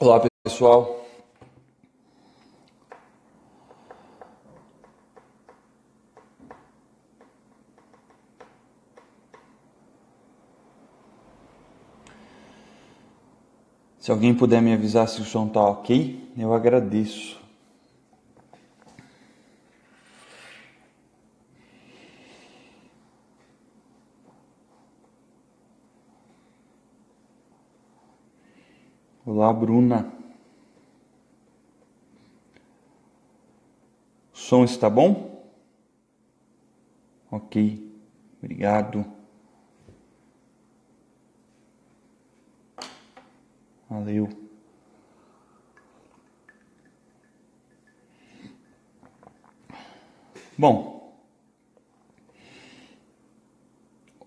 Olá pessoal, se alguém puder me avisar se o som tá ok, eu agradeço. Olá Bruna, o som está bom? Ok, obrigado. Valeu. Bom,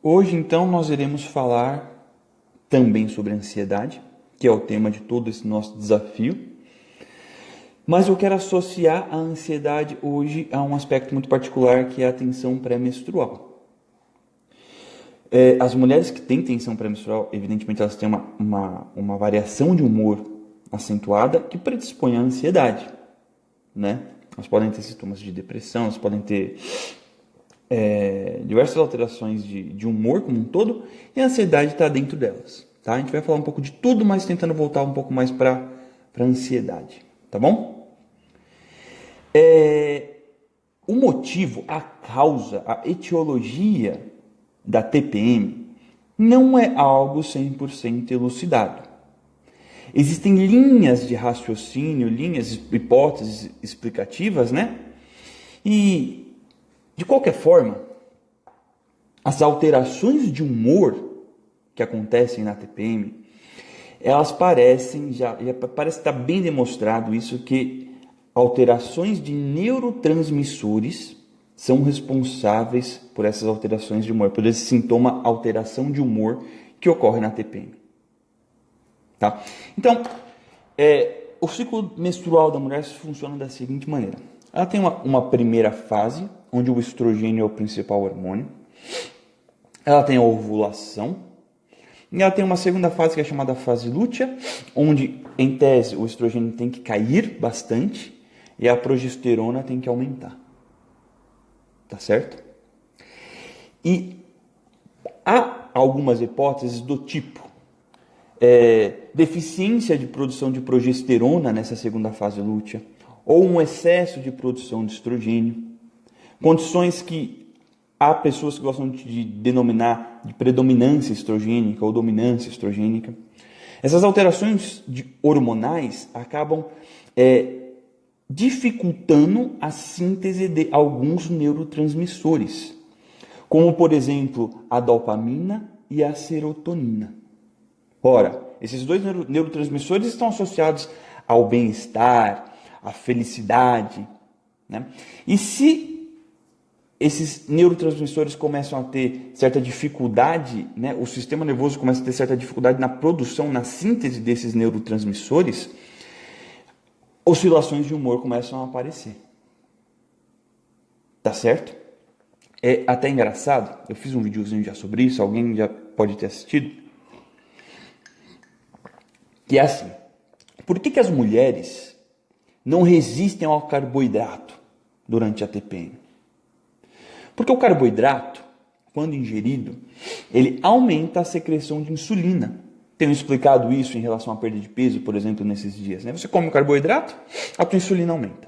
hoje então nós iremos falar também sobre ansiedade, que é o tema de todo esse nosso desafio. Mas eu quero associar a ansiedade hoje a um aspecto muito particular, que é a tensão pré-menstrual. As mulheres que têm tensão pré-menstrual, evidentemente elas têm uma variação de humor acentuada que predispõe à ansiedade, né? Elas podem ter sintomas de depressão, elas podem ter diversas alterações de humor como um todo, e a ansiedade está dentro delas, tá? A gente vai falar um pouco de tudo, mas tentando voltar um pouco mais para a ansiedade, tá bom? O motivo, a causa, a etiologia da TPM não é algo 100% elucidado. Existem linhas de raciocínio, linhas, hipóteses explicativas, né? E, de qualquer forma, as alterações de humor que acontecem na TPM, elas parecem, já parece estar bem demonstrado isso, que alterações de neurotransmissores são responsáveis por essas alterações de humor, por esse sintoma alteração de humor que ocorre na TPM. Tá? Então, o ciclo menstrual da mulher funciona da seguinte maneira. Ela tem uma primeira fase, onde o estrogênio é o principal hormônio. Ela tem a ovulação. E ela tem uma segunda fase que é chamada fase lútea, onde, em tese, o estrogênio tem que cair bastante e a progesterona tem que aumentar. Tá certo? E há algumas hipóteses do tipo deficiência de produção de progesterona nessa segunda fase lútea, ou um excesso de produção de estrogênio, condições que há pessoas que gostam de denominar de predominância estrogênica ou dominância estrogênica. Essas alterações hormonais acabam dificultando a síntese de alguns neurotransmissores, como, por exemplo, a dopamina e a serotonina. Ora, esses dois neurotransmissores estão associados ao bem-estar, à felicidade, né? E se esses neurotransmissores começam a ter certa dificuldade, né? O sistema nervoso começa a ter certa dificuldade na produção, na síntese desses neurotransmissores, oscilações de humor começam a aparecer. Tá certo? É até engraçado, eu fiz um videozinho já sobre isso, alguém já pode ter assistido. Que é assim, por que as mulheres não resistem ao carboidrato durante a TPM? Porque o carboidrato, quando ingerido, ele aumenta a secreção de insulina. Tenho explicado isso em relação à perda de peso, por exemplo, nesses dias, né? Você come o carboidrato, a tua insulina aumenta.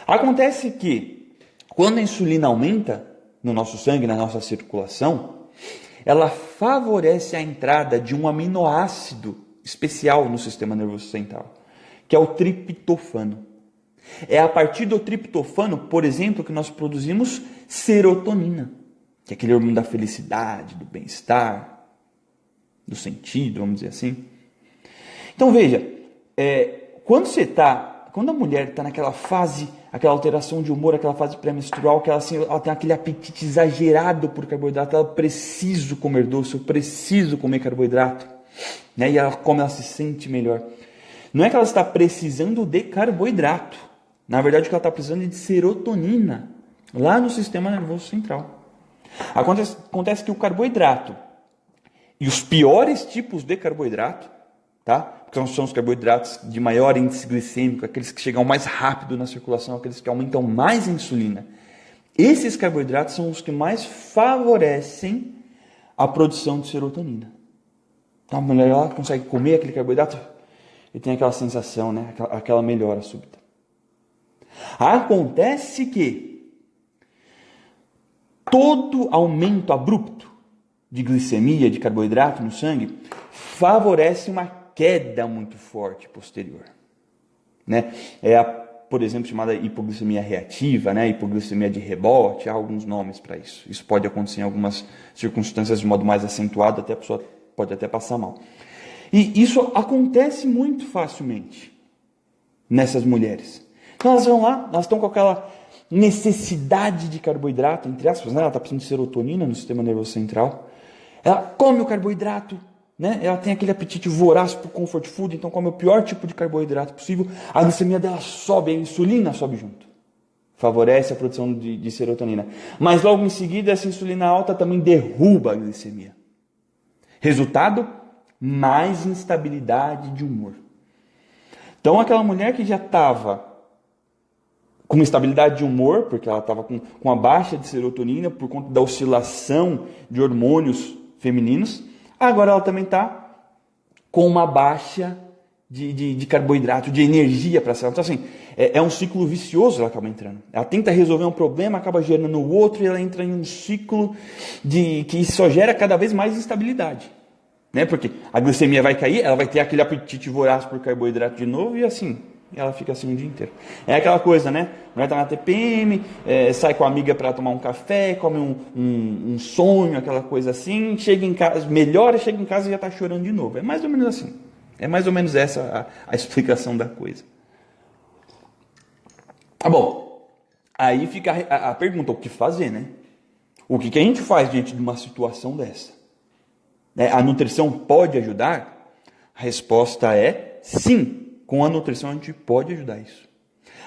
Acontece que, quando a insulina aumenta no nosso sangue, na nossa circulação, ela favorece a entrada de um aminoácido especial no sistema nervoso central, que é o triptofano. É a partir do triptofano, por exemplo, que nós produzimos serotonina, que é aquele hormônio da felicidade, do bem-estar, do sentido, vamos dizer assim. Então veja, quando a mulher está naquela fase, aquela alteração de humor, aquela fase pré-menstrual, que ela tem aquele apetite exagerado por carboidrato, ela preciso comer doce, eu preciso comer carboidrato, né? E ela come, ela se sente melhor. Não é que ela está precisando de carboidrato, na verdade o que ela está precisando é de serotonina, lá no sistema nervoso central. Acontece que o carboidrato e os piores tipos de carboidrato, tá? Porque são os carboidratos de maior índice glicêmico, aqueles que chegam mais rápido na circulação, aqueles que aumentam mais a insulina. Esses carboidratos são os que mais favorecem a produção de serotonina. Então, a mulher ela consegue comer aquele carboidrato e tem aquela sensação, né? Aquela melhora súbita. Acontece que todo aumento abrupto de glicemia, de carboidrato no sangue, favorece uma queda muito forte posterior. Né? É por exemplo, chamada hipoglicemia reativa, né? Hipoglicemia de rebote, há alguns nomes para isso. Isso pode acontecer em algumas circunstâncias de modo mais acentuado, até a pessoa pode até passar mal. E isso acontece muito facilmente nessas mulheres. Então elas vão lá, elas estão com aquela necessidade de carboidrato, entre aspas, né? Ela está precisando de serotonina no sistema nervoso central. Ela come o carboidrato, né? Ela tem aquele apetite voraz por comfort food, então come o pior tipo de carboidrato possível. A glicemia dela sobe, a insulina sobe junto. Favorece a produção de serotonina. Mas logo em seguida, essa insulina alta também derruba a glicemia. Resultado? Mais instabilidade de humor. Então aquela mulher que já estava com instabilidade de humor, porque ela estava com a baixa de serotonina por conta da oscilação de hormônios femininos, agora ela também está com uma baixa de carboidrato, de energia para a célula. Então assim, é um ciclo vicioso, ela acaba entrando. Ela tenta resolver um problema, acaba gerando o outro e ela entra em um ciclo que só gera cada vez mais instabilidade. Né? Porque a glicemia vai cair, ela vai ter aquele apetite voraz por carboidrato de novo e assim, ela fica assim o dia inteiro. É aquela coisa, né? A mulher está na TPM, sai com a amiga para tomar um café, come um sonho, aquela coisa assim, chega em casa, melhora, chega em casa e já está chorando de novo. É mais ou menos assim. É mais ou menos essa a explicação da coisa. Tá bom. Aí fica a pergunta, o que fazer, né? O que a gente faz diante de uma situação dessa? A nutrição pode ajudar? A resposta é sim. Com a nutrição a gente pode ajudar isso.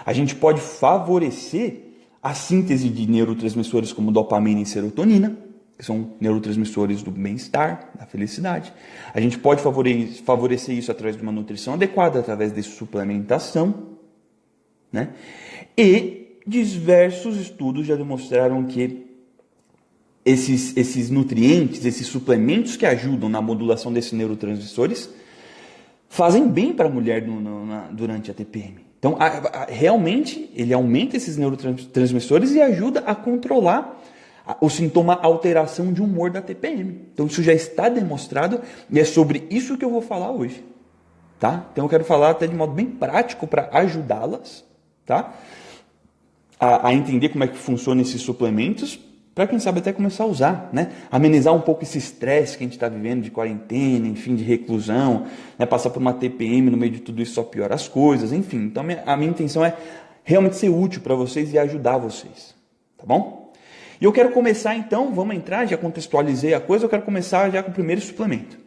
A gente pode favorecer a síntese de neurotransmissores como dopamina e serotonina, que são neurotransmissores do bem-estar, da felicidade. A gente pode favorecer isso através de uma nutrição adequada, através de suplementação. Né? E diversos estudos já demonstraram que esses nutrientes, esses suplementos que ajudam na modulação desses neurotransmissores, fazem bem para a mulher durante a TPM. Então, realmente, ele aumenta esses neurotransmissores e ajuda a controlar o sintoma alteração de humor da TPM. Então, isso já está demonstrado e é sobre isso que eu vou falar hoje. Tá? Então, eu quero falar até de modo bem prático para ajudá-las, tá? A entender como é que funcionam esses suplementos, para quem sabe até começar a usar, né? Amenizar um pouco esse estresse que a gente está vivendo de quarentena, enfim, de reclusão, né? Passar por uma TPM no meio de tudo isso só piora as coisas, enfim. Então a minha intenção é realmente ser útil para vocês e ajudar vocês, tá bom? E eu quero começar então, vamos entrar, já contextualizei a coisa, eu quero começar já com o primeiro suplemento,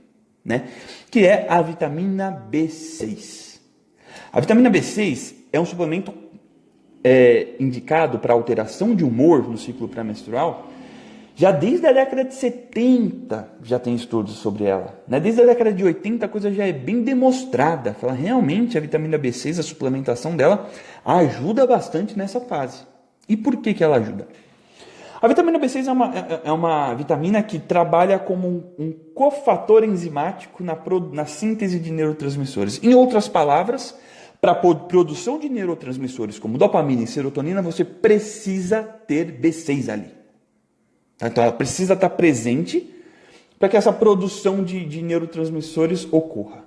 né? Que é a vitamina B6. A vitamina B6 é um suplemento indicado para alteração de humor no ciclo pré-menstrual, já desde a década de 70 já tem estudos sobre ela. Né? Desde a década de 80 a coisa já é bem demonstrada. Fala, realmente a vitamina B6, a suplementação dela, ajuda bastante nessa fase. E por que ela ajuda? A vitamina B6 é uma vitamina que trabalha como um cofator enzimático na síntese de neurotransmissores. Em outras palavras, para a produção de neurotransmissores como dopamina e serotonina, você precisa ter B6 ali. Tá? Então, ela precisa estar presente para que essa produção de neurotransmissores ocorra.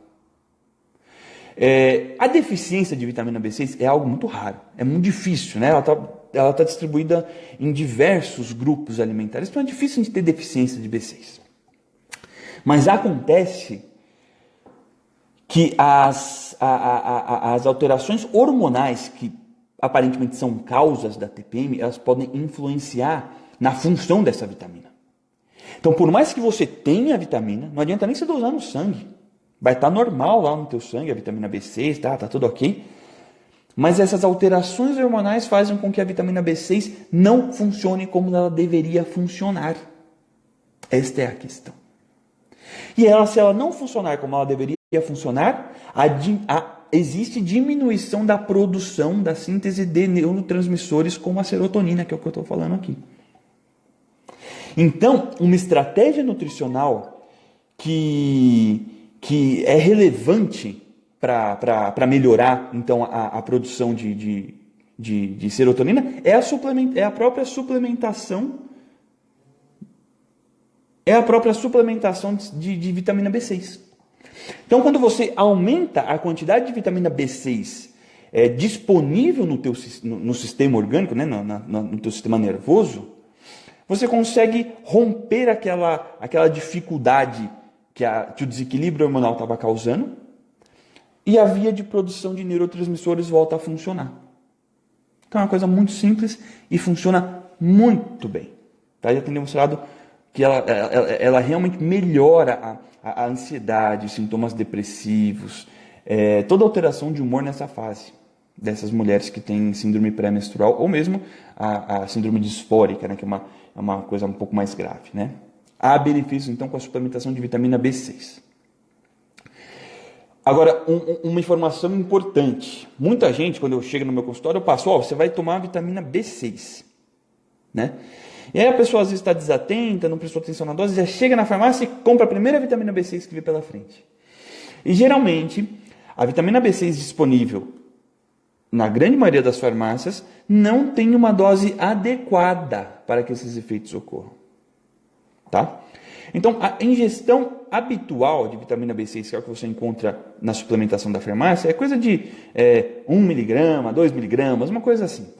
A deficiência de vitamina B6 é algo muito raro, é muito difícil, né? Ela tá distribuída em diversos grupos alimentares, então é difícil a gente ter deficiência de B6. Mas acontece que as alterações hormonais que aparentemente são causas da TPM, elas podem influenciar na função dessa vitamina. Então, por mais que você tenha a vitamina, não adianta nem você dosar no sangue. Vai estar normal lá no teu sangue, a vitamina B6, tá tudo ok. Mas essas alterações hormonais fazem com que a vitamina B6 não funcione como ela deveria funcionar. Esta é a questão. E ela, se ela não funcionar como ela deveria a funcionar, existe diminuição da produção, da síntese de neurotransmissores como a serotonina, que é o que eu estou falando aqui. Então, uma estratégia nutricional que é relevante para melhorar então, a produção de serotonina é a própria suplementação de vitamina B6. Então, quando você aumenta a quantidade de vitamina B6 disponível no sistema orgânico, né, no teu sistema nervoso, você consegue romper aquela dificuldade que o desequilíbrio hormonal estava causando e a via de produção de neurotransmissores volta a funcionar. Então é uma coisa muito simples e funciona muito bem. Tá? Já tem demonstrado que ela realmente melhora a ansiedade, sintomas depressivos, toda alteração de humor nessa fase dessas mulheres que têm síndrome pré-menstrual ou mesmo a síndrome disfórica, né, que é uma coisa um pouco mais grave. Né? Há benefícios então com a suplementação de vitamina B6. Agora, uma informação importante. Muita gente, quando eu chego no meu consultório, eu passo, você vai tomar vitamina B6. Né? E aí a pessoa às vezes está desatenta, não prestou atenção na dose, já chega na farmácia e compra a primeira vitamina B6 que vê pela frente. E geralmente, a vitamina B6 disponível na grande maioria das farmácias não tem uma dose adequada para que esses efeitos ocorram. Tá? Então, a ingestão habitual de vitamina B6, que é o que você encontra na suplementação da farmácia, é coisa de 1 miligrama, 2 miligramas, uma coisa assim.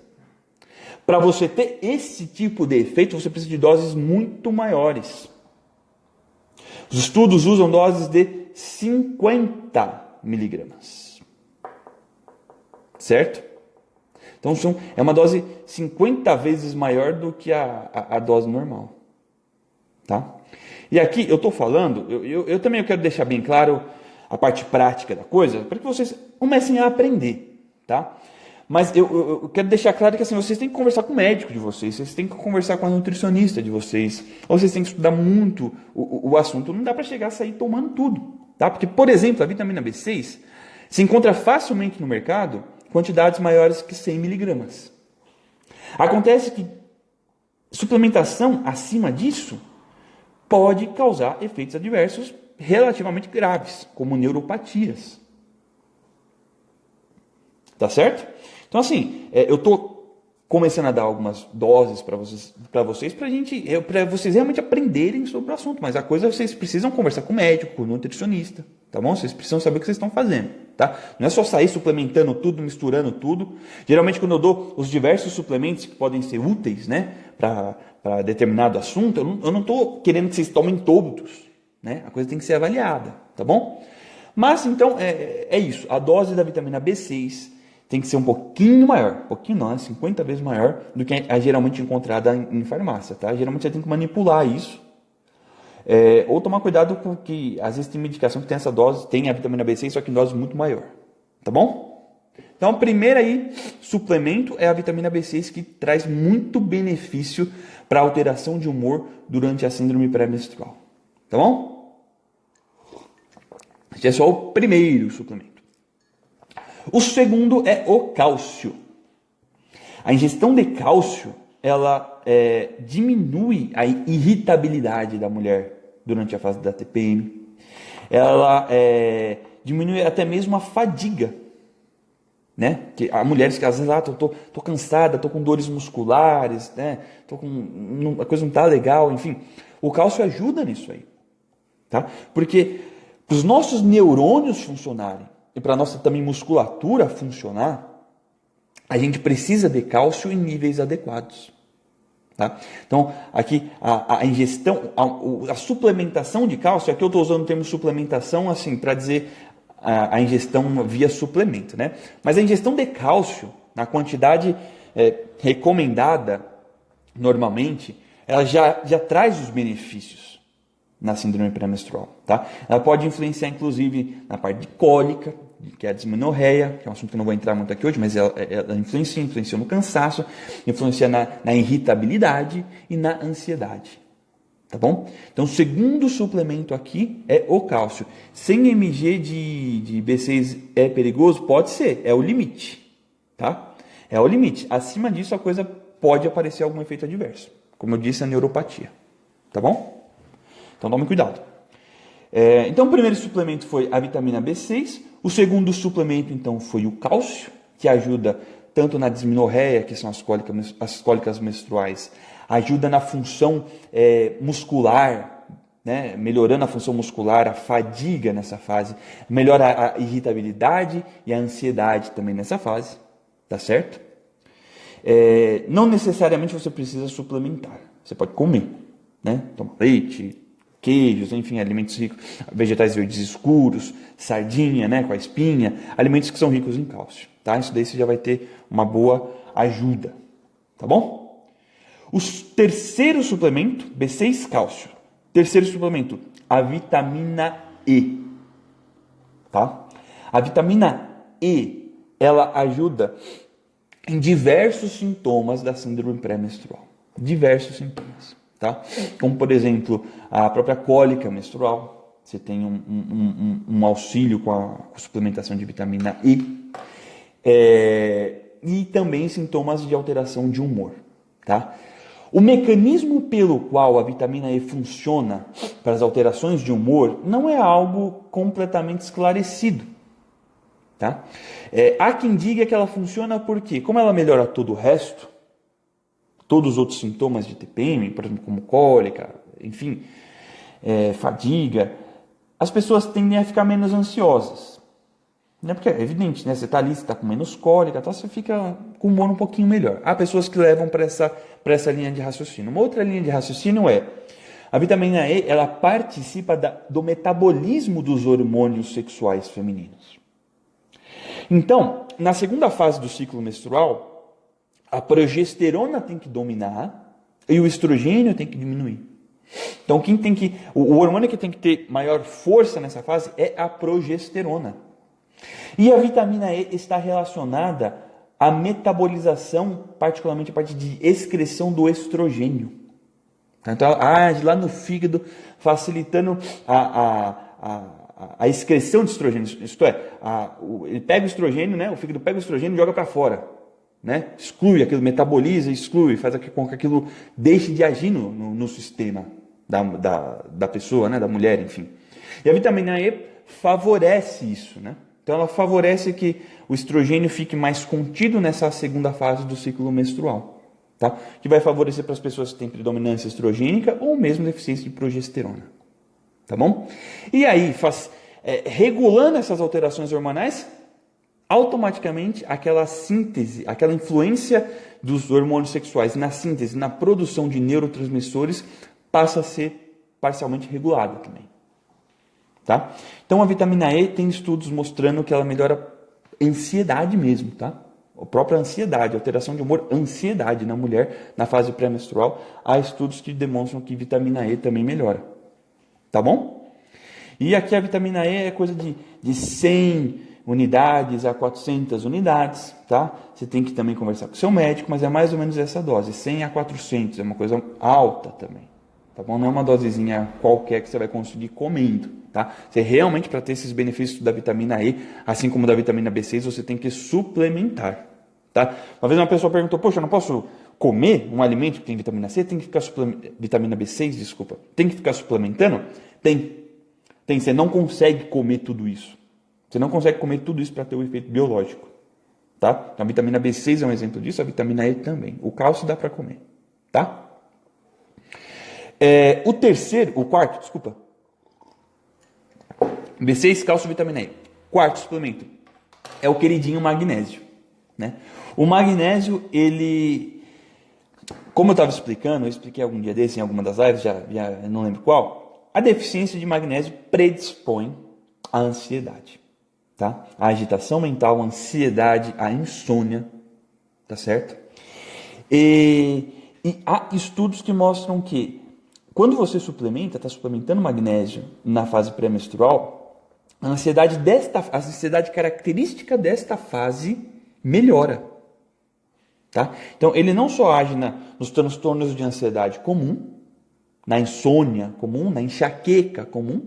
Para você ter esse tipo de efeito, você precisa de doses muito maiores. Os estudos usam doses de 50 miligramas. Certo? Então, é uma dose 50 vezes maior do que a dose normal. Tá? E aqui eu estou falando, eu também quero deixar bem claro a parte prática da coisa, para que vocês comecem a aprender, tá? Mas eu quero deixar claro que assim, vocês têm que conversar com o médico de vocês têm que conversar com a nutricionista de vocês, ou vocês têm que estudar muito o assunto. Não dá para chegar a sair tomando tudo, tá? Porque, por exemplo, a vitamina B6 se encontra facilmente no mercado quantidades maiores que 100 miligramas. Acontece que suplementação acima disso pode causar efeitos adversos relativamente graves, como neuropatias. Tá certo? Então, assim, eu estou começando a dar algumas doses para vocês, para vocês realmente aprenderem sobre o assunto. Mas a coisa, vocês precisam conversar com o médico, com o nutricionista, tá bom? Vocês precisam saber o que vocês estão fazendo, tá? Não é só sair suplementando tudo, misturando tudo. Geralmente, quando eu dou os diversos suplementos que podem ser úteis, né, para determinado assunto, eu não estou querendo que vocês tomem todos, né? A coisa tem que ser avaliada, tá bom? Mas, então, é isso. A dose da vitamina B6 tem que ser um pouquinho maior, pouquinho não, 50 vezes maior do que a geralmente encontrada em farmácia, tá? Geralmente você tem que manipular isso, ou tomar cuidado com que, às vezes tem medicação que tem essa dose, tem a vitamina B6, só que em dose muito maior, tá bom? Então, o primeiro aí, suplemento é a vitamina B6, que traz muito benefício para alteração de humor durante a síndrome pré-menstrual, tá bom? Esse é só o primeiro suplemento. O segundo é o cálcio. A ingestão de cálcio, ela diminui a irritabilidade da mulher durante a fase da TPM. Ela diminui até mesmo a fadiga. Né? Que há mulheres que às vezes, tô cansada, tô com dores musculares, né? A coisa não está legal, enfim. O cálcio ajuda nisso aí. Tá? Porque para os nossos neurônios funcionarem, e para a nossa também musculatura funcionar, a gente precisa de cálcio em níveis adequados. Tá? Então, aqui a ingestão, a suplementação de cálcio, aqui eu estou usando o termo suplementação assim, para dizer a ingestão via suplemento. Né? Mas a ingestão de cálcio, na quantidade recomendada normalmente, ela já traz os benefícios na síndrome pré-menstrual. Tá? Ela pode influenciar, inclusive, na parte de cólica, que é a dismenorreia, que é um assunto que eu não vou entrar muito aqui hoje, mas ela influencia no cansaço, influencia na irritabilidade e na ansiedade. Tá bom? Então, o segundo suplemento aqui é o cálcio. 100 mg de B6 é perigoso? Pode ser, é o limite. Tá? É o limite. Acima disso, a coisa pode aparecer algum efeito adverso. Como eu disse, a neuropatia. Tá bom? Então, tome cuidado. Então, o primeiro suplemento foi a vitamina B6. O segundo suplemento, então, foi o cálcio, que ajuda tanto na dismenorreia, que são as cólicas menstruais, ajuda na função muscular, né? Melhorando a função muscular, a fadiga nessa fase, melhora a irritabilidade e a ansiedade também nessa fase, tá certo? Não necessariamente você precisa suplementar, você pode comer, né? Tomar leite, queijos, enfim, alimentos ricos, vegetais verdes escuros, sardinha, né, com a espinha, alimentos que são ricos em cálcio, tá? Isso daí você já vai ter uma boa ajuda, tá bom? O terceiro suplemento, B6 cálcio. Terceiro suplemento, a vitamina E, tá? A vitamina E, ela ajuda em diversos sintomas da síndrome pré-menstrual. Diversos sintomas, tá? Como, por exemplo, a própria cólica menstrual. Você tem um auxílio com a suplementação de vitamina E. E também sintomas de alteração de humor, tá? O mecanismo pelo qual a vitamina E funciona para as alterações de humor não é algo completamente esclarecido. Tá? Há quem diga que ela funciona porque, como ela melhora todo o resto, todos os outros sintomas de TPM, por exemplo, como cólica, enfim, fadiga, as pessoas tendem a ficar menos ansiosas. Né? Porque é evidente, né? Você está ali, você está com menos cólica, então você fica com o humor um pouquinho melhor. Há pessoas que levam para essa linha de raciocínio. Uma outra linha de raciocínio é a vitamina E, ela participa do metabolismo dos hormônios sexuais femininos. Então, na segunda fase do ciclo menstrual, a progesterona tem que dominar e o estrogênio tem que diminuir. Então, o hormônio que tem que ter maior força nessa fase é a progesterona. E a vitamina E está relacionada à metabolização, particularmente a parte de excreção do estrogênio. Então, ela age lá no fígado, facilitando a excreção de estrogênio, isto é, ele pega o estrogênio, né? O fígado pega o estrogênio e joga para fora, né? Exclui aquilo, metaboliza, exclui, faz com que aquilo deixe de agir no sistema da pessoa, né? Da mulher, enfim. E a vitamina E favorece isso, né? Então ela favorece que o estrogênio fique mais contido nessa segunda fase do ciclo menstrual, tá? Que vai favorecer para as pessoas que têm predominância estrogênica ou mesmo deficiência de progesterona. Tá bom? E aí, regulando essas alterações hormonais, automaticamente aquela síntese, aquela influência dos hormônios sexuais na síntese, na produção de neurotransmissores, passa a ser parcialmente regulada também. Tá? Então a vitamina E tem estudos mostrando que ela melhora a ansiedade mesmo, tá? A própria ansiedade, alteração de humor, ansiedade na mulher na fase pré-menstrual. Há estudos que demonstram que vitamina E também melhora. Tá bom? E aqui a vitamina E é coisa de 100 unidades a 400 unidades, tá? Você tem que também conversar com o seu médico, mas é mais ou menos essa dose, 100 a 400, é uma coisa alta também, tá bom? Não é uma dosezinha qualquer que você vai conseguir comendo, tá? Você realmente, para ter esses benefícios da vitamina E, assim como da vitamina B6, você tem que suplementar, tá? Uma vez uma pessoa perguntou, poxa, eu não posso comer um alimento que tem vitamina C, tem que ficar vitamina B6, desculpa, tem que ficar suplementando? Tem. Você não consegue comer tudo isso. Você não consegue comer tudo isso para ter o efeito biológico, tá? A vitamina B6 é um exemplo disso, a vitamina E também. O cálcio dá para comer, tá? O quarto, B6, cálcio, vitamina E. Quarto suplemento é o queridinho magnésio, né? O magnésio, ele, como eu estava explicando, eu expliquei algum dia desse em alguma das lives, já não lembro qual, a deficiência de magnésio predispõe à ansiedade, tá? A agitação mental, a ansiedade, a insônia, tá certo? E há estudos que mostram que quando você está suplementando magnésio na fase pré-menstrual, a ansiedade característica desta fase melhora, tá? Então ele não só age nos transtornos de ansiedade comum, na insônia comum, na enxaqueca comum,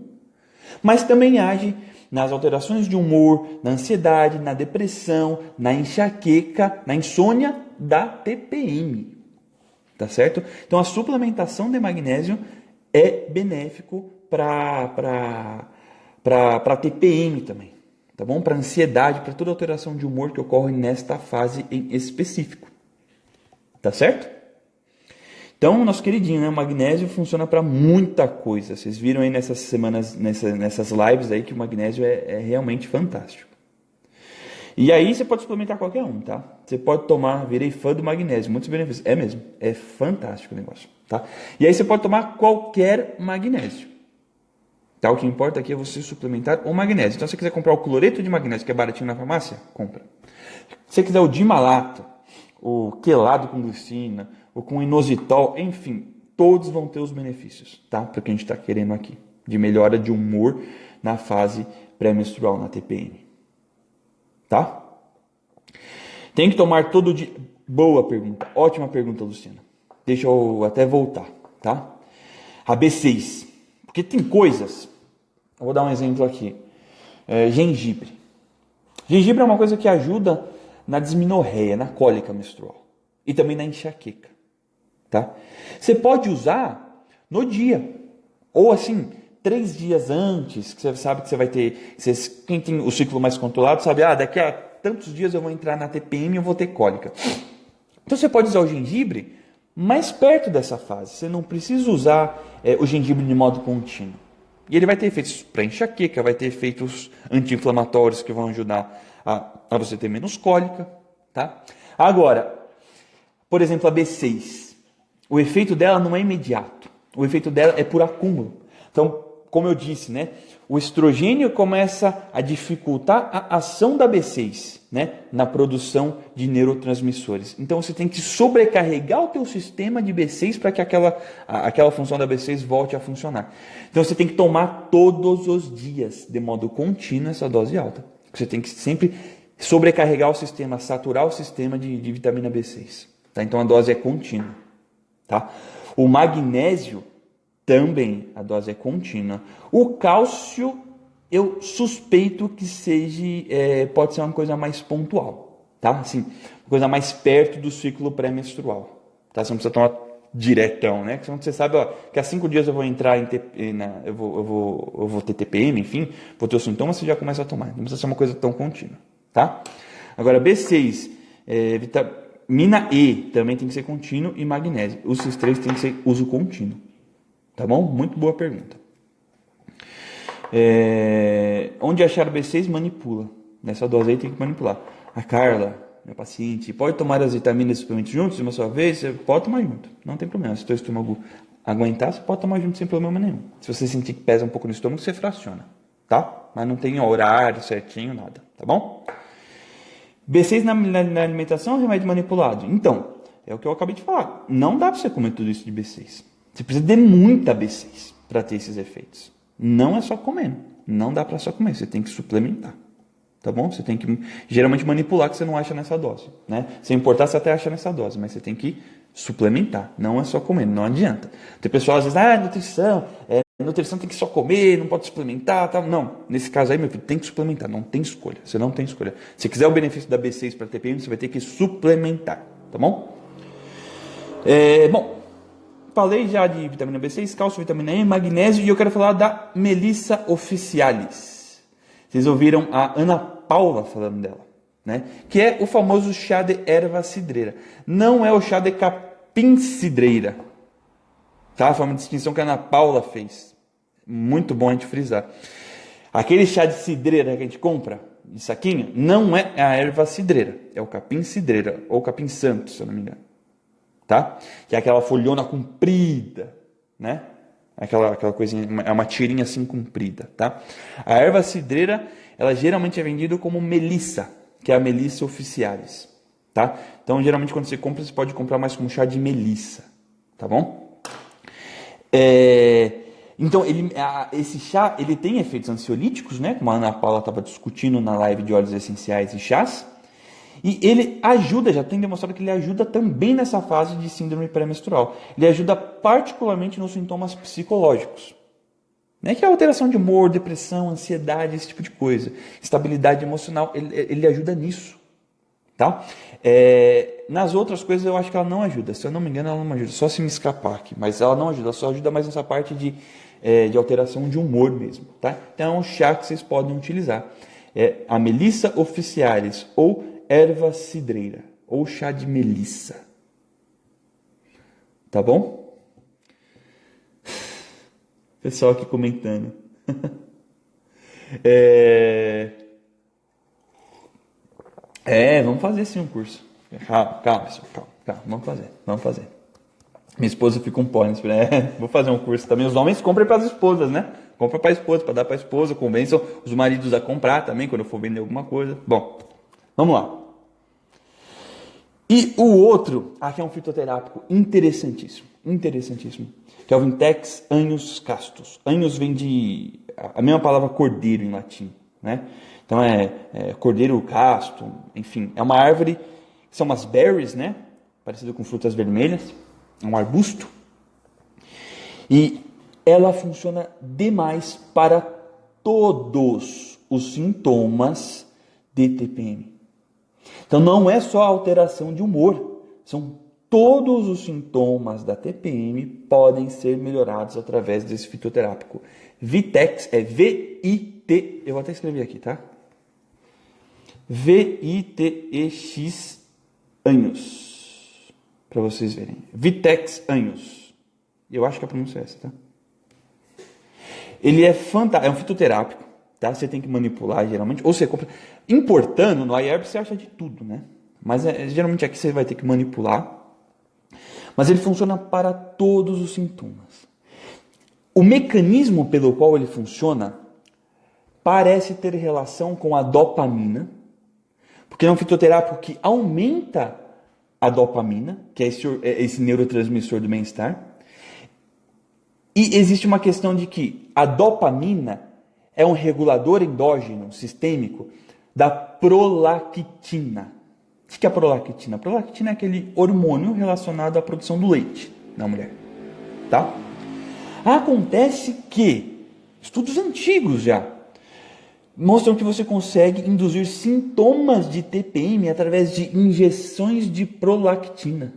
mas também age nas alterações de humor, na ansiedade, na depressão, na enxaqueca, na insônia da TPM. Tá certo? Então a suplementação de magnésio é benéfico para TPM também, tá bom? Para ansiedade, para toda alteração de humor que ocorre nesta fase em específico. Tá certo? Então, nosso queridinho, né? O magnésio funciona para muita coisa. Vocês viram aí nessas semanas, nessas lives aí que o magnésio é realmente fantástico. E aí você pode suplementar qualquer um, tá? Você pode tomar, virei fã do magnésio, muitos benefícios. É mesmo, é fantástico o negócio, tá? E aí você pode tomar qualquer magnésio. Tá? O que importa aqui é você suplementar o magnésio. Então, se você quiser comprar o cloreto de magnésio, que é baratinho na farmácia, compra. Se você quiser o dimalato, o quelado com glicina, ou com inositol, enfim, todos vão ter os benefícios, tá? Para o que a gente está querendo aqui, de melhora de humor na fase pré-menstrual, na TPM. Tá? Tem que tomar todo dia. Boa pergunta, ótima pergunta, Luciana. Deixa eu até voltar, tá? A B6. Porque tem coisas. Eu vou dar um exemplo aqui. Gengibre. Gengibre é uma coisa que ajuda na dismenorreia, na cólica menstrual. E também na enxaqueca. Tá? Você pode usar no dia. Ou assim, 3 dias antes, que você sabe que você vai ter... Quem tem o ciclo mais controlado sabe, daqui a tantos dias eu vou entrar na TPM e eu vou ter cólica. Então você pode usar o gengibre mais perto dessa fase. Você não precisa usar o gengibre de modo contínuo. E ele vai ter efeitos para enxaqueca, vai ter efeitos anti-inflamatórios que vão ajudar a você ter menos cólica. Tá? Agora, por exemplo, a B6. O efeito dela não é imediato. O efeito dela é por acúmulo. Então, como eu disse, né, o estrogênio começa a dificultar a ação da B6, né, na produção de neurotransmissores. Então, você tem que sobrecarregar o teu sistema de B6 para que aquela função da B6 volte a funcionar. Então, você tem que tomar todos os dias, de modo contínuo, essa dose alta. Você tem que sempre sobrecarregar o sistema, saturar o sistema de vitamina B6. Tá? Então, a dose é contínua. Tá? O magnésio também, a dose é contínua. O cálcio, eu suspeito que pode ser uma coisa mais pontual, tá? Assim, uma coisa mais perto do ciclo pré-menstrual, tá? Você não precisa tomar diretão, né? Porque você sabe, que há 5 dias eu vou entrar eu vou ter TPM, enfim, vou ter os sintomas, você já começa a tomar. Não precisa ser uma coisa tão contínua, tá? Agora, B6, vitamina E também tem que ser contínuo e magnésio. Esses 3 tem que ser uso contínuo. Tá bom? Muito boa pergunta. Onde achar o B6, manipula. Nessa dose aí tem que manipular. A Carla, minha paciente, pode tomar as vitaminas e suplementos juntos de uma só vez? Você pode tomar junto. Não tem problema. Se o seu estômago aguentar, você pode tomar junto sem problema nenhum. Se você sentir que pesa um pouco no estômago, você fraciona. Tá? Mas não tem horário certinho, nada. Tá bom? B6 na alimentação é remédio manipulado? Então, é o que eu acabei de falar. Não dá para você comer tudo isso de B6. Você precisa de muita B6 para ter esses efeitos. Não é só comendo. Não dá para só comer. Você tem que suplementar. Tá bom? Você tem que geralmente manipular que você não acha nessa dose. Né? Se importar, você até acha nessa dose. Mas você tem que suplementar. Não é só comer. Não adianta. Tem pessoal às vezes, nutrição tem que só comer, não pode suplementar. Tá? Não. Nesse caso aí, meu filho, tem que suplementar. Não tem escolha. Você não tem escolha. Se quiser o benefício da B6 para TPM, você vai ter que suplementar. Tá bom? Falei já de vitamina B6, cálcio, vitamina E, magnésio e eu quero falar da Melissa officialis. Vocês ouviram a Ana Paula falando dela, né? Que é o famoso chá de erva cidreira. Não é o chá de capim cidreira. Tá? Foi uma distinção que a Ana Paula fez. Muito bom a gente frisar. Aquele chá de cidreira que a gente compra, de saquinho, não é a erva cidreira. É o capim cidreira, ou capim santo, se eu não me engano. Tá? Que é aquela folhona comprida, né? Aquela coisinha, é uma tirinha assim comprida, tá? A erva cidreira, ela geralmente é vendida como melissa, que é a Melissa officialis, tá? Então, geralmente quando você compra, você pode comprar mais como chá de melissa, tá bom? Então, esse chá, ele tem efeitos ansiolíticos, né? Como a Ana Paula estava discutindo na live de óleos essenciais e chás. E ele ajuda, já tem demonstrado que ele ajuda também nessa fase de síndrome pré-menstrual. Ele ajuda particularmente nos sintomas psicológicos. Né? Que é alteração de humor, depressão, ansiedade, esse tipo de coisa. Estabilidade emocional, ele ajuda nisso. Tá? Nas outras coisas eu acho que ela não ajuda. Se eu não me engano, ela não ajuda. Só se me escapar aqui. Mas ela não ajuda. Ela só ajuda mais nessa parte de alteração de humor mesmo. Tá? Então é um chá que vocês podem utilizar. A Melissa officialis ou erva cidreira. Ou chá de melissa. Tá bom? Pessoal aqui comentando. Vamos fazer sim um curso. Calma, pessoal, calma. Vamos fazer. Minha esposa fica um pó, vou fazer um curso também. Os homens comprem para as esposas, né? Compra para a esposa, para dar para a esposa, convençam os maridos a comprar também, quando eu for vender alguma coisa. Bom, vamos lá. E o outro, aqui é um fitoterápico interessantíssimo, que é o Vintex Agnus castus. Agnus vem de a mesma palavra cordeiro em latim, né? Então cordeiro casto, enfim, é uma árvore, são umas berries, né? Parecido com frutas vermelhas, é um arbusto. E ela funciona demais para todos os sintomas de TPM. Então não é só a alteração de humor, são todos os sintomas da TPM podem ser melhorados através desse fitoterápico. Vitex é V-I-T, eu vou até escrever aqui, tá? V-I-T-E-X Agnus, para vocês verem. Vitex Agnus, eu acho que a pronúncia é essa, tá? Ele é fantástico, é um fitoterápico, tá? Você tem que manipular geralmente, ou você compra. Importando, no iHerb você acha de tudo, né? Mas geralmente aqui você vai ter que manipular. Mas ele funciona para todos os sintomas. O mecanismo pelo qual ele funciona parece ter relação com a dopamina, porque é um fitoterápico que aumenta a dopamina, que é esse neurotransmissor do bem-estar. E existe uma questão de que a dopamina é um regulador endógeno, sistêmico, da prolactina. O que é a prolactina? A prolactina é aquele hormônio relacionado à produção do leite na mulher. Tá? Acontece que estudos antigos já mostram que você consegue induzir sintomas de TPM através de injeções de prolactina.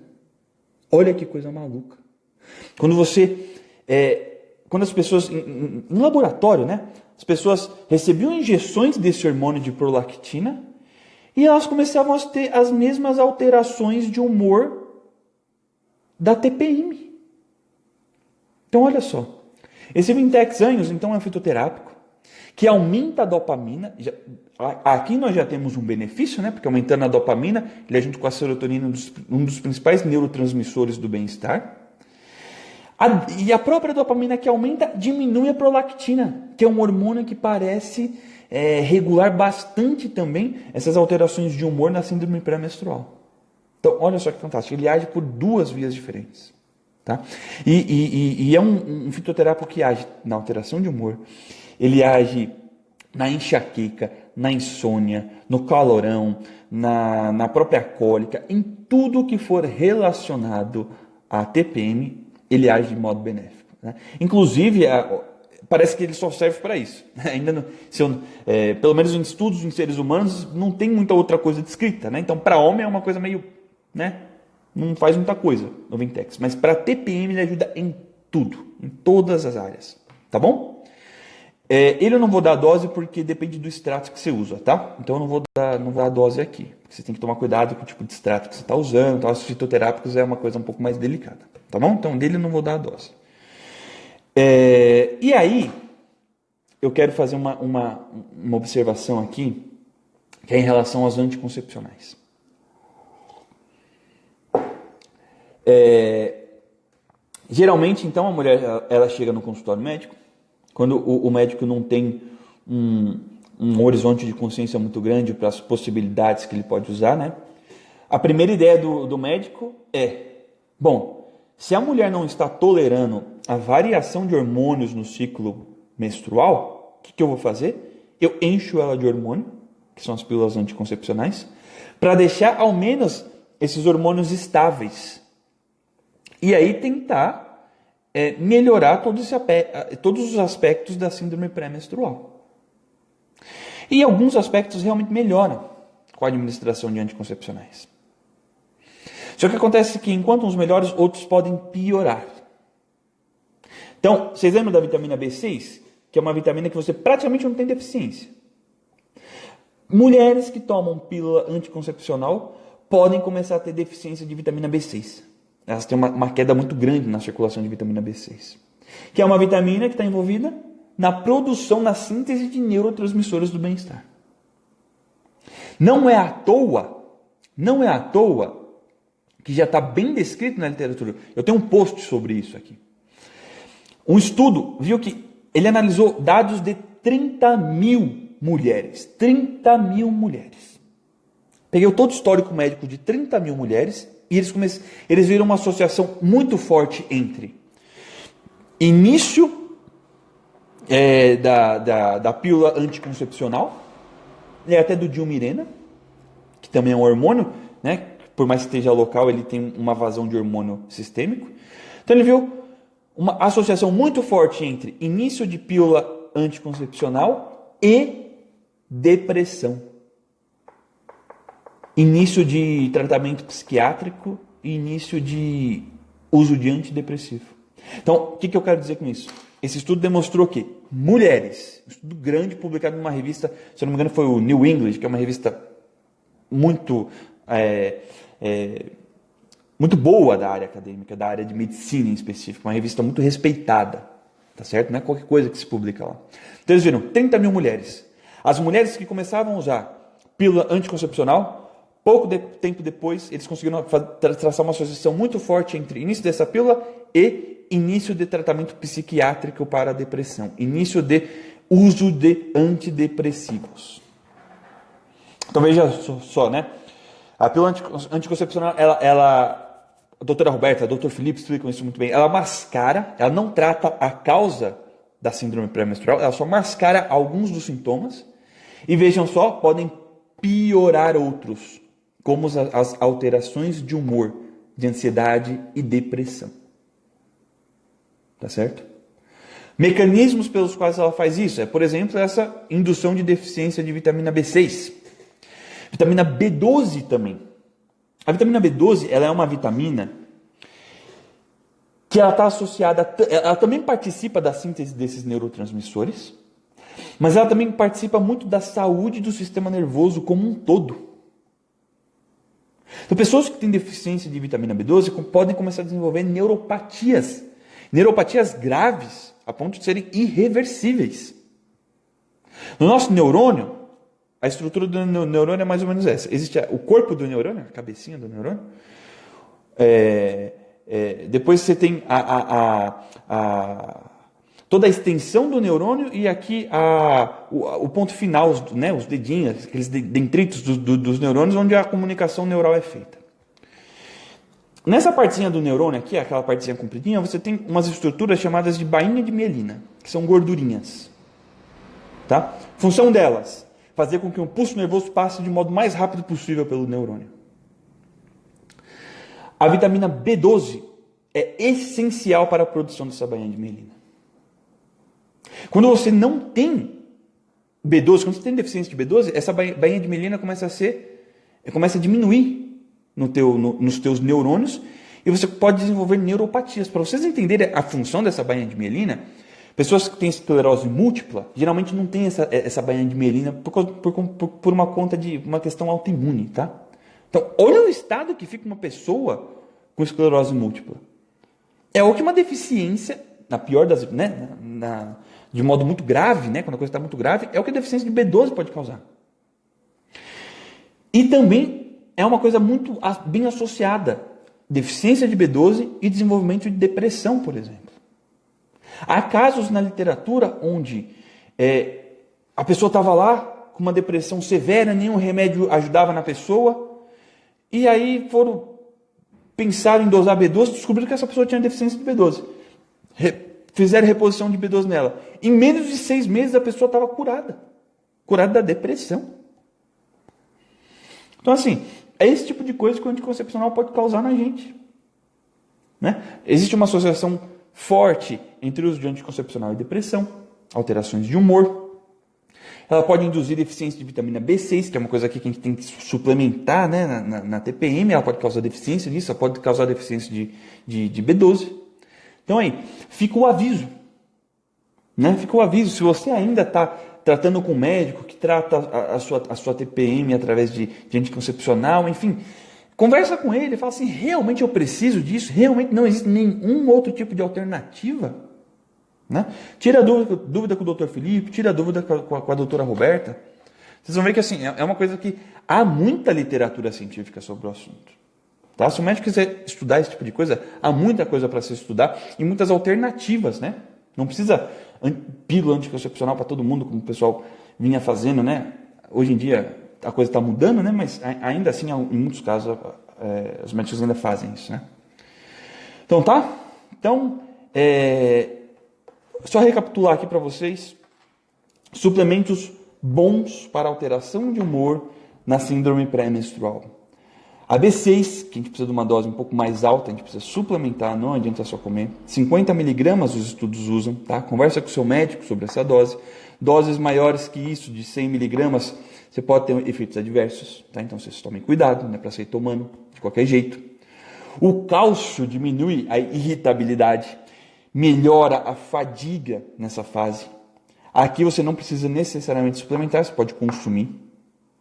Olha que coisa maluca. Quando as pessoas, no laboratório, né? As pessoas recebiam injeções desse hormônio de prolactina e elas começavam a ter as mesmas alterações de humor da TPM. Então, olha só. Esse Vintex Agnus, então, é um fitoterápico que aumenta a dopamina. Aqui nós já temos um benefício, né? Porque aumentando a dopamina, ele é junto com a serotonina um dos principais neurotransmissores do bem-estar. E a própria dopamina que aumenta diminui a prolactina, que é um hormônio que parece regular bastante também essas alterações de humor na síndrome pré-menstrual. Então, olha só que fantástico, ele age por duas vias diferentes. Tá? E é um fitoterápico que age na alteração de humor, ele age na enxaqueca, na insônia, no calorão, na própria cólica, em tudo que for relacionado à TPM, ele age de modo benéfico. Né? Inclusive, parece que ele só serve para isso. Ainda pelo menos em estudos em seres humanos, não tem muita outra coisa descrita. Né? Então, para homem é uma coisa meio... Né? Não faz muita coisa no Vintex. Mas para TPM ele ajuda em tudo, em todas as áreas. Tá bom? Ele eu não vou dar a dose porque depende do extrato que você usa, tá? Então eu não vou dar a dose aqui. Você tem que tomar cuidado com o tipo de extrato que você está usando. Então, os fitoterápicos é uma coisa um pouco mais delicada. Tá bom? Então dele eu não vou dar a dose. E aí, eu quero fazer uma observação aqui, que é em relação aos anticoncepcionais. Geralmente, então, a mulher ela chega no consultório médico, quando o médico não tem um horizonte de consciência muito grande para as possibilidades que ele pode usar, né? A primeira ideia do médico bom, se a mulher não está tolerando a variação de hormônios no ciclo menstrual, o que eu vou fazer? Eu encho ela de hormônio, que são as pílulas anticoncepcionais, para deixar ao menos esses hormônios estáveis. E aí tentar melhorar todos os aspectos da síndrome pré-menstrual. E alguns aspectos realmente melhoram com a administração de anticoncepcionais. Só que acontece que enquanto uns melhoram, outros podem piorar. Então, vocês lembram da vitamina B6? Que é uma vitamina que você praticamente não tem deficiência. Mulheres que tomam pílula anticoncepcional podem começar a ter deficiência de vitamina B6. Elas têm uma queda muito grande na circulação de vitamina B6. Que é uma vitamina que está envolvida na produção, na síntese de neurotransmissores do bem-estar. Não é à toa que já está bem descrito na literatura. Eu tenho um post sobre isso aqui. Um estudo viu que ele analisou dados de 30 mil mulheres. 30 mil mulheres. Peguei todo o histórico médico de 30 mil mulheres e eles viram uma associação muito forte entre início da pílula anticoncepcional e até do Dilmirena, que também é um hormônio, né? Por mais que esteja local, ele tem uma vazão de hormônio sistêmico. Então ele viu uma associação muito forte entre início de pílula anticoncepcional e depressão. Início de tratamento psiquiátrico e início de uso de antidepressivo. Então, o que eu quero dizer com isso? Esse estudo demonstrou que mulheres, um estudo grande publicado numa revista, se eu não me engano foi o New England, que é uma revista muito muito boa da área acadêmica, da área de medicina em específico, uma revista muito respeitada, tá certo? Não é qualquer coisa que se publica lá. Então eles viram 30 mil mulheres. As mulheres que começavam a usar pílula anticoncepcional, pouco tempo depois, eles conseguiram traçar uma associação muito forte entre início dessa pílula e início de tratamento psiquiátrico para a depressão, início de uso de antidepressivos. Então veja só, né? A pílula anticoncepcional, a doutora Roberta, a doutor Felipe explicam isso muito bem. Ela mascara, ela não trata a causa da síndrome pré-menstrual, ela só mascara alguns dos sintomas. E vejam só, podem piorar outros, como as alterações de humor, de ansiedade e depressão. Tá certo? Mecanismos pelos quais ela faz isso é, por exemplo, essa indução de deficiência de vitamina B6. Vitamina B12 também. A vitamina B12, ela é uma vitamina que ela está associada, ela também participa da síntese desses neurotransmissores, mas ela também participa muito da saúde do sistema nervoso como um todo. Então, pessoas que têm deficiência de vitamina B12 podem começar a desenvolver neuropatias graves, a ponto de serem irreversíveis. No nosso neurônio, a estrutura do neurônio é mais ou menos essa. Existe o corpo do neurônio, a cabecinha do neurônio. Depois você tem toda a extensão do neurônio e aqui o ponto final, os dedinhos, aqueles dendritos dos neurônios, onde a comunicação neural é feita. Nessa partezinha do neurônio aqui, aquela partezinha compridinha, você tem umas estruturas chamadas de bainha de mielina, que são gordurinhas. Tá? Função delas, fazer com que o pulso nervoso passe de modo mais rápido possível pelo neurônio. A vitamina B12 é essencial para a produção dessa bainha de mielina. Quando você não tem B12, quando você tem deficiência de B12, essa bainha de mielina começa a diminuir nos teus neurônios e você pode desenvolver neuropatias. Para vocês entenderem a função dessa bainha de mielina, pessoas que têm esclerose múltipla geralmente não têm essa bainha de mielina por uma conta de uma questão autoimune, tá? Então, olha o estado que fica uma pessoa com esclerose múltipla. É o que uma deficiência, na pior das, né, de modo muito grave, né, quando a coisa está muito grave, é o que a deficiência de B12 pode causar. E também é uma coisa muito bem associada, deficiência de B12 e desenvolvimento de depressão, por exemplo. Há casos na literatura onde a pessoa estava lá com uma depressão severa, nenhum remédio ajudava na pessoa, e aí pensaram em dosar B12, descobriram que essa pessoa tinha deficiência de B12. Fizeram reposição de B12 nela. Em menos de 6 meses a pessoa estava curada da depressão. Então, assim, é esse tipo de coisa que o anticoncepcional pode causar na gente. Né? Existe uma associação forte entre o uso de anticoncepcional e depressão, alterações de humor. Ela pode induzir deficiência de vitamina B6, que é uma coisa aqui que a gente tem que suplementar, né, na TPM. Ela pode causar deficiência disso, ela pode causar deficiência de B12. Então aí, fica o aviso. Né? Fica o aviso, se você ainda está tratando com um médico que trata a sua TPM através de anticoncepcional, enfim, conversa com ele, fala assim, realmente eu preciso disso? Realmente não existe nenhum outro tipo de alternativa? Né? Tira a dúvida com o Dr. Felipe, tira a dúvida com a doutora Roberta. Vocês vão ver que assim, é uma coisa que há muita literatura científica sobre o assunto. Tá? Se o médico quiser estudar esse tipo de coisa, há muita coisa para se estudar e muitas alternativas, né? Não precisa pílula anticoncepcional para todo mundo, como o pessoal vinha fazendo, né? Hoje em dia a coisa está mudando, né? Mas ainda assim, em muitos casos, os médicos ainda fazem isso, né? Então, tá? Então, só recapitular aqui para vocês, suplementos bons para alteração de humor na síndrome pré-menstrual. A B6, que a gente precisa de uma dose um pouco mais alta, a gente precisa suplementar, não adianta só comer. 50 miligramas os estudos usam, tá? Conversa com o seu médico sobre essa dose. Doses maiores que isso, de 100 miligramas, você pode ter efeitos adversos, tá? Então vocês tomem cuidado, não é para sair tomando de qualquer jeito. O cálcio diminui a irritabilidade, melhora a fadiga nessa fase. Aqui você não precisa necessariamente suplementar, você pode consumir,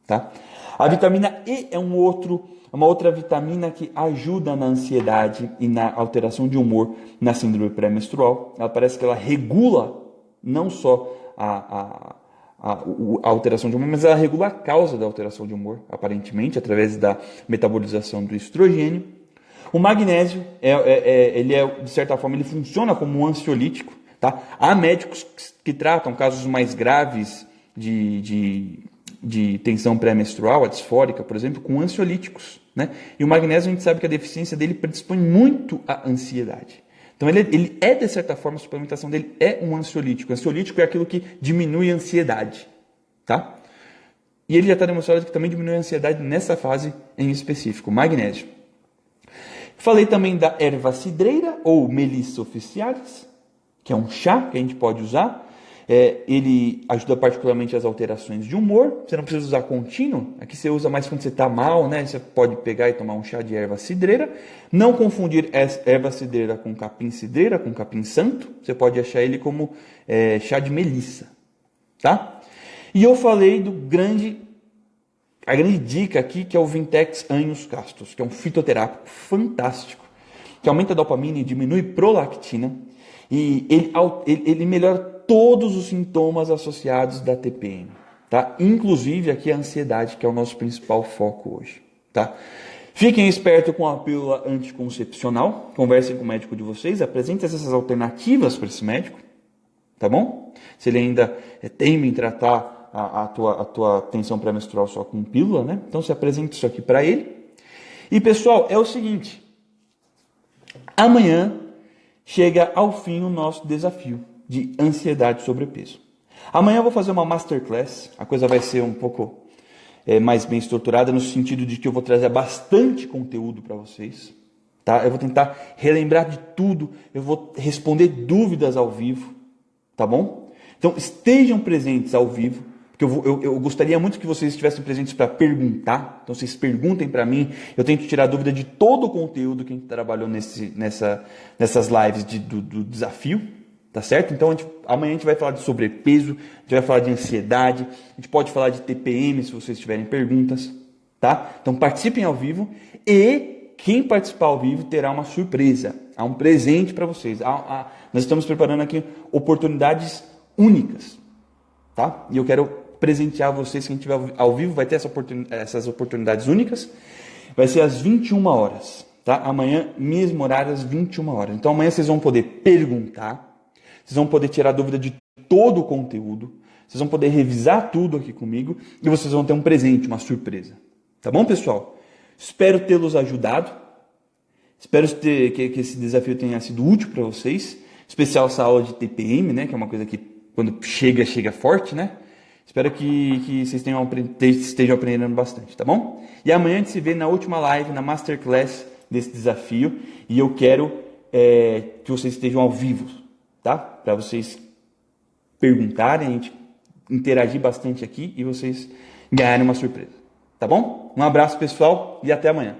tá? A vitamina E é uma outra vitamina que ajuda na ansiedade e na alteração de humor na síndrome pré-menstrual. Ela parece que ela regula não só a alteração de humor, mas ela regula a causa da alteração de humor, aparentemente, através da metabolização do estrogênio. O magnésio, de certa forma, ele funciona como um ansiolítico. Tá? Há médicos que tratam casos mais graves de tensão pré-menstrual, a disfórica, por exemplo, com ansiolíticos. Né? E o magnésio, a gente sabe que a deficiência dele predispõe muito à ansiedade. Então, ele é, de certa forma, a suplementação dele é um ansiolítico. O ansiolítico é aquilo que diminui a ansiedade. Tá? E ele já está demonstrado que também diminui a ansiedade nessa fase em específico, o magnésio. Falei também da erva cidreira, ou Melissa officialis, que é um chá que a gente pode usar. Ele ajuda particularmente as alterações de humor. Você não precisa usar contínuo. Aqui você usa mais quando você está mal, né? Você pode pegar e tomar um chá de erva cidreira. Não confundir erva cidreira com capim cidreira, com capim santo. Você pode achar ele como chá de melissa. Tá? E eu falei a grande dica aqui, que é o Vintex Anhos Castos, que é um fitoterápico fantástico, que aumenta a dopamina e diminui prolactina. E ele melhora todos os sintomas associados da TPM, tá? Inclusive aqui a ansiedade, que é o nosso principal foco hoje, tá? Fiquem espertos com a pílula anticoncepcional, conversem com o médico de vocês, apresentem essas alternativas para esse médico, tá bom? Se ele ainda teima em tratar a tua tensão pré-menstrual só com pílula, né? Então se apresente isso aqui para ele. E pessoal, é o seguinte, amanhã chega ao fim o nosso desafio de ansiedade e sobrepeso. Amanhã eu vou fazer uma masterclass, a coisa vai ser um pouco mais bem estruturada, no sentido de que eu vou trazer bastante conteúdo para vocês. Tá? Eu vou tentar relembrar de tudo, eu vou responder dúvidas ao vivo, tá bom? Então estejam presentes ao vivo, porque eu gostaria muito que vocês estivessem presentes para perguntar. Então vocês perguntem para mim, eu tento tirar dúvida de todo o conteúdo que a gente trabalhou nessas lives do desafio, tá certo? Então amanhã a gente vai falar de sobrepeso, a gente vai falar de ansiedade, a gente pode falar de TPM se vocês tiverem perguntas, tá? Então participem ao vivo e quem participar ao vivo terá uma surpresa, há um presente para vocês. Nós estamos preparando aqui oportunidades únicas, tá? E eu quero presentear vocês, quem estiver ao vivo vai ter essas oportunidades únicas. Vai ser às 21 horas, tá? Amanhã, mesmo horário, às 21 horas. Então amanhã vocês vão poder perguntar, vocês vão poder tirar dúvida de todo o conteúdo, vocês vão poder revisar tudo aqui comigo e vocês vão ter um presente, uma surpresa. Tá bom, pessoal? Espero tê-los ajudado. Espero que esse desafio tenha sido útil para vocês. Especial essa aula de TPM, né? Que é uma coisa que quando chega forte, né? Espero que vocês estejam aprendendo bastante, tá bom? E amanhã a gente se vê na última live, na Masterclass desse desafio. E eu quero que vocês estejam ao vivo, tá? Para vocês perguntarem, a gente interagir bastante aqui e vocês ganharem uma surpresa, tá bom? Um abraço, pessoal, e até amanhã.